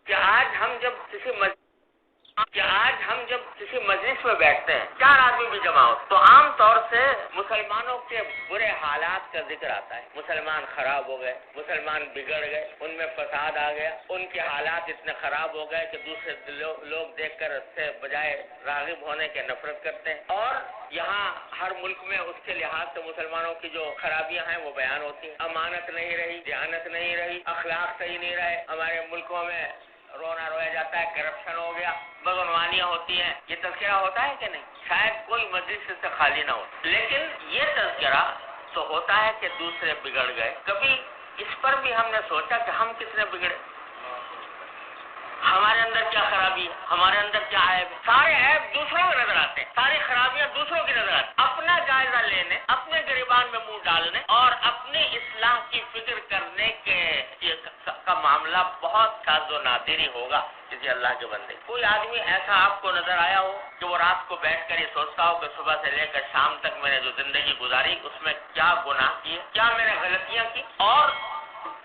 کہ آج ہم جب کسی مجلس میں بیٹھتے ہیں، 4 آدمی بھی جمع ہو، تو عام طور سے مسلمانوں کے برے حالات کا ذکر آتا ہے۔ مسلمان خراب ہو گئے، مسلمان بگڑ گئے، ان میں فساد آ گیا، ان کے حالات اتنے خراب ہو گئے کہ دوسرے لوگ دیکھ کر اس سے بجائے راغب ہونے کے نفرت کرتے ہیں۔ اور یہاں ہر ملک میں اس کے لحاظ سے مسلمانوں کی جو خرابیاں ہیں وہ بیان ہوتی ہیں۔ امانت نہیں رہی، دیانت نہیں رہی، اخلاق صحیح نہیں رہے، ہمارے ملکوں میں رونا رویا جاتا ہے، کرپشن ہو گیا، بدعنوانیاں ہوتی ہیں۔ یہ تذکرہ ہوتا ہے کہ نہیں؟ شاید کوئی مجلس سے خالی نہ ہو، لیکن یہ تذکرہ تو ہوتا ہے کہ دوسرے بگڑ گئے۔ کبھی اس پر بھی ہم نے سوچا کہ ہم کتنے بگڑے، ہمارے اندر کیا خرابی ہے، ہمارے اندر کیا عیب ہے؟ سارے عیب دوسروں کے نظر آتے ہیں، ساری خرابیاں دوسروں کی نظر آتی ہیں۔ اپنا جائزہ لینے، اپنے گریبان میں منہ ڈالنے اور اپنی اصلاح کی فکر کرنے کا معاملہ بہت شاذ و نادری ہوگا کسی اللہ کے بندے۔ کوئی آدمی ایسا آپ کو نظر آیا ہو کہ وہ رات کو بیٹھ کر یہ سوچتا ہو کہ صبح سے لے کر شام تک میں نے جو زندگی گزاری اس میں کیا گناہ کیے، کیا میں نے غلطیاں کی، اور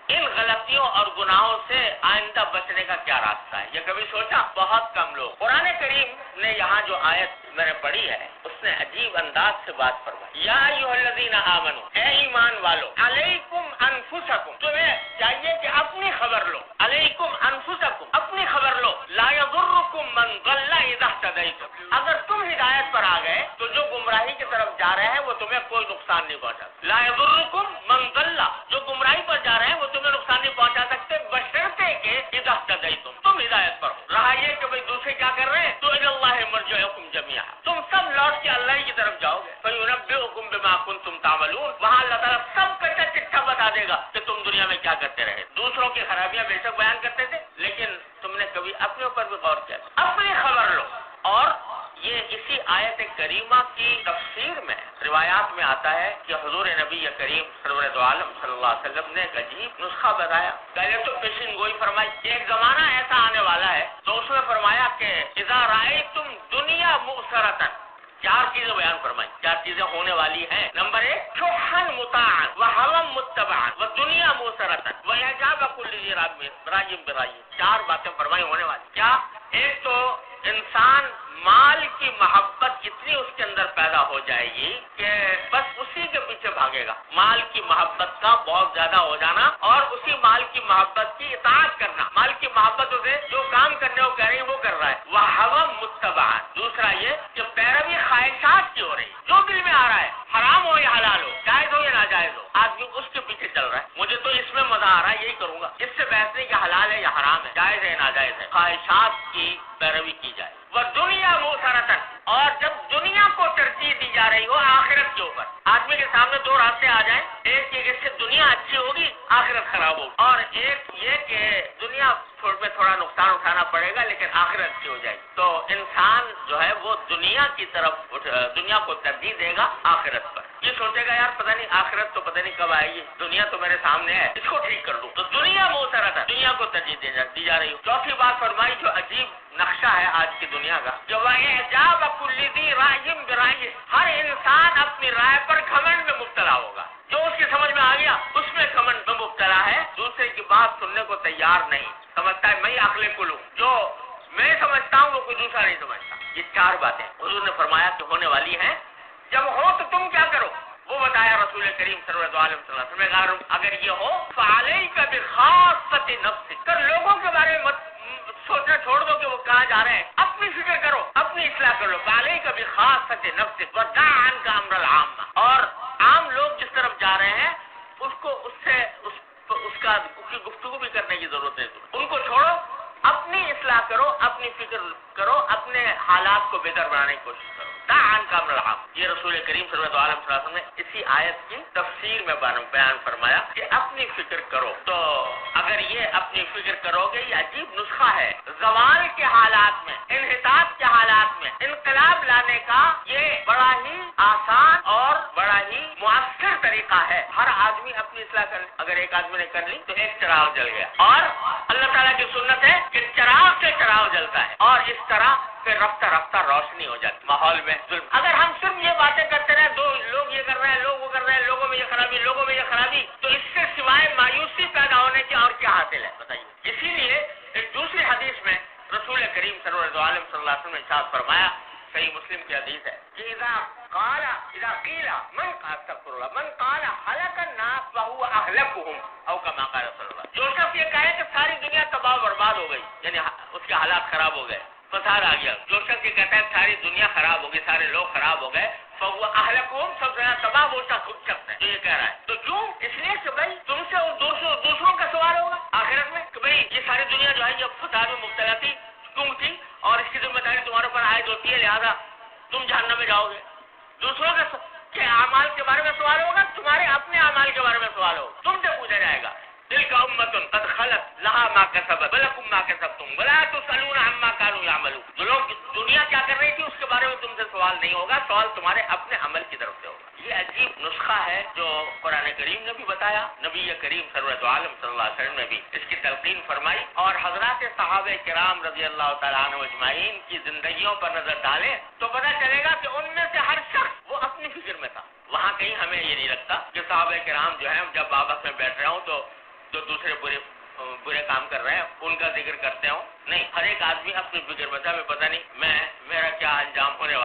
ان غلطیوں اور گناہوں سے آئندہ بچنے کا کیا راستہ ہے؟ یہ کبھی سوچا؟ بہت کم لوگ۔ قرآن کریم نے یہاں جو آیت میں نے پڑھی ہے اس نے عجیب انداز سے بات فرمائی۔ یا ایھا الذین آمنو، اے ایمان والو، علیکم انفسکم، تمہیں چاہیے کہ اپنی خبر لو، علیکم انفسکم، اپنی خبر لو، لا یضرکم من ضل اذا اہتدیتم، اگر تم ہدایت پر آ گئے تو جو گمراہی کی طرف جا رہے ہیں وہ تمہیں کوئی نقصان نہیں پہنچا سکتے۔ لا یضرکم من ضل، جو گمراہی پر جا رہے ہیں وہ تمہیں نقصان نہیں پہنچا سکتے، بشرطے کہ اذا اہتدیتم، تم ہدایت پر ہو۔ رہا یہ کہ بھئی دوسرے کیا کر رہے ہیں، تو الی اللہ مرجعکم جمیعا، تم سب لوٹ کے اللہ کی طرف جاؤ گے، فینبئکم بما کنتم تعملون، وہاں اللہ تعالیٰ سب کا چٹا بتا دے گا کہ تم دنیا میں کیا کرتے رہے۔ دوسروں کی خرابیاں بے شک بیان کرتے تھے، لیکن تم نے کبھی اپنے اوپر بھی غور کیا؟ اپنی خبر لو۔ اور یہ اسی آیت کریمہ کی تفسیر میں روایات میں آتا ہے کہ حضور نبی کریم سرور دو عالم صلی اللہ علیہ وسلم نے ایک عجیب نسخہ بتایا۔ پہلے تو پیشین گوئی فرمائی، ایک زمانہ ایسا آنے والا ہے تو اس میں فرمایا کہ اذا رأیتم دنیا مؤثرۃ، 4 چیزیں بیان فرمائی، 4 چیزیں ہونے والی ہیں۔ نمبر 1، شحا مطاعا وہوا متبعا ودنیا مؤثرۃ واعجاب کل ذی رأی برأی، 4 باتیں فرمائی ہونے والی۔ کیا؟ ایک تو انسان مال کی محبت اتنی اس کے اندر پیدا ہو جائے گی کہ بس اسی کے پیچھے بھاگے گا، مال کی محبت کا بہت زیادہ ہو جانا اور اسی مال کی محبت کی اطاعت کرنا، مال کی محبت سے جو کام کرنے کو کہہ رہی ہے وہ کر رہا ہے۔ وہوا متبعا، دوسرا یہ کہ پیروی خواہشات کی ہو رہی، جو دل میں آ رہا ہے، حرام ہو یا حلال ہو، جائز ہو یا ناجائز ہو، آدمی اس کے پیچھے چل رہا ہے، مجھے تو اس میں مزہ آ رہا ہے یہی کروں گا، اس سے بحث نہیں کہ حلال ہے یا حرام ہے، جائز ہے یا ناجائز ہے، خواہشات کی پیروی کی جائے۔ وہ دنیا مؤثرۃ، اور جب دنیا کو ترجیح دی جا رہی ہو آخرت کے اوپر، آدمی کے سامنے 2 راستے آ جائیں، ایک یہ کہ اس سے دنیا اچھی ہوگی آخرت خراب ہوگی، اور ایک یہ کہ دنیا میں تھوڑا نقصان اٹھانا پڑے گا لیکن آخرت اچھی ہو جائے گی، تو انسان جو ہے وہ دنیا کی طرف دنیا کو ترجیح دے گا آخرت پر۔ یہ سوچے گا یار پتہ نہیں آخرت تو پتہ نہیں کب آئے گی، دنیا تو میرے سامنے ہے، اس کو ٹھیک کر دوں، تو دنیا مؤثرۃ، دنیا کو ترجیح دی جا رہی ہو۔ چوتھی بات فرمائی جو عجیب نقشہ ہے آج کی دنیا کا، جو اعجاب کل ذی رأی برأی، ہر انسان اپنی رائے پر گھمنڈ میں مبتلا ہوگا، جو اس کی سمجھ میں آ گیا اس میں گھمنڈ میں مبتلا ہے، دوسرے کی بات سننے کو تیار نہیں، سمجھتا ہے میں عقل کل ہوں، جو میں سمجھتا ہوں وہ کوئی دوسرا نہیں سمجھتا۔ یہ 4 باتیں حضور نے فرمایا کہ ہونے والی ہیں، جب ہو تو تم کیا کرو، وہ بتایا رسول کریم صلی اللہ علیہ وسلم، اگر یہ ہو فعلیک بخاصۃ نفسک، کر لوگوں کے بارے میں سوچنا چھوڑ دو کہ وہ کہاں جا رہے ہیں، اپنی فکر کرو، اپنی اصلاح کر لو، فعلیک بخاصۃ نفسک ودع عنک امر العامہ، اور عام لوگ جس طرف جا رہے ہیں اس کی گفتگو بھی کرنے کی ضرورت ہے، ان کو چھوڑو، اپنی اصلاح کرو، اپنی فکر کرو، اپنے حالات کو بہتر بنانے کی کوشش کرو، دع عنک امر العامہ۔ یہ رسول کریم صلی اللہ علیہ وسلم نے اسی آیت کی تفسیر میں بیان فرمایا کہ اپنی فکر کرو، تو اگر یہ اپنی فکر کرو گے، یہ عجیب نسخہ ہے، زوال کے حالات میں، انحطاط کے حالات میں انقلاب لانے کا یہ بڑا ہی آسان اور بڑا ہی مؤثر طریقہ ہے۔ ہر آدمی اپنی اصلاح کر لے، اگر ایک آدمی نے کر لی تو ایک چراغ جل گیا، اور اللہ تعالیٰ کی سنت ہے کہ چراغ سے چراغ جلتا ہے، اور اس طرح پھر رفتہ رفتہ روشنی ہو جاتی ماحول میں ظلم۔ اگر ہم صرف یہ باتیں کرتے رہے، 2 لوگ یہ کر رہے ہیں، لوگ وہ کر رہے ہیں، لوگوں میں یہ خرابی، لوگوں میں یہ خرابی، تو اس سے سوائے مایوسی پیدا ہونے کی اور کیا حاصل ہے؟ جائے؟ بتائیے. اسی لیے ایک دوسری حدیث میں رسول کریم سرور دو عالم صلی اللہ علیہ وسلم نے ارشاد فرمایا، صحیح مسلم کی حدیث ہے کہ اذا قیل من استغفر اللہ من قال هلك الناس فهو اهلكهم او كما قال رسول اللہ. جو شخص یہ کہے کہ ساری دنیا تباہ و برباد ہو گئی، یعنی اس کے حالات خراب ہو گئے، فساد آ گیا، جو شخص یہ کہتا ہے ساری دنیا خراب ہو گئی، سارے لوگ خراب ہو گئے، فهو اهلكهم، سب سے زیادہ تباہ وہ شخص ہے جو یہ کہہ رہا ہے. تو کیوں؟ اس لیے کہ بھائی تم سے اور دوسروں کا سوال ہوگا آخرت میں کہ بھئی یہ ساری دنیا جو ہے یہ فساد میں مبتلا تھی، کیوں تھی، اور اس کی ذمہ داری تمہارے اوپر عائد ہوتی ہے، لہذا تم جہنم میں جاؤ گے. دوسروں کے اعمال کے بارے میں سوال ہوگا، تمہارے اپنے اعمال کے بارے میں سوال ہوگا، تم سے پوچھا جائے گا. تلک امۃ قد خلت لها ما کسبت ولکم ما کسبتم ولا تسألون عما كانوا يعملون. جو لوگ دنیا کیا کر رہی تھی اس کے بارے میں تم سے سوال نہیں ہوگا، سوال تمہارے اپنے عمل کی طرف سے ہوگا. یہ عجیب نسخہ ہے جو قرآن کریم نے بھی بتایا، نبی کریم سرورت عالم صلی اللہ علیہ وسلم نے بھی اس کی تلقین فرمائی، اور حضرات صحابہ کرام رضی اللہ تعالیٰ عنہ اجمعین کی زندگیوں پر نظر ڈالیں تو پتہ چلے گا کہ ان میں سے ہر شخص وہ اپنی فکر میں تھا. وہاں کہیں ہمیں یہ نہیں لگتا کہ صحابہ کرام جو ہیں جب آپس میں بیٹھ رہے ہوں تو جو دوسرے برے کام کر رہے ہیں ان کا ذکر کرتے ہوں. نہیں، ہر ایک آدمی اپنی فکر میں تھا، ہمیں پتہ نہیں میرا کیا انجام ہونے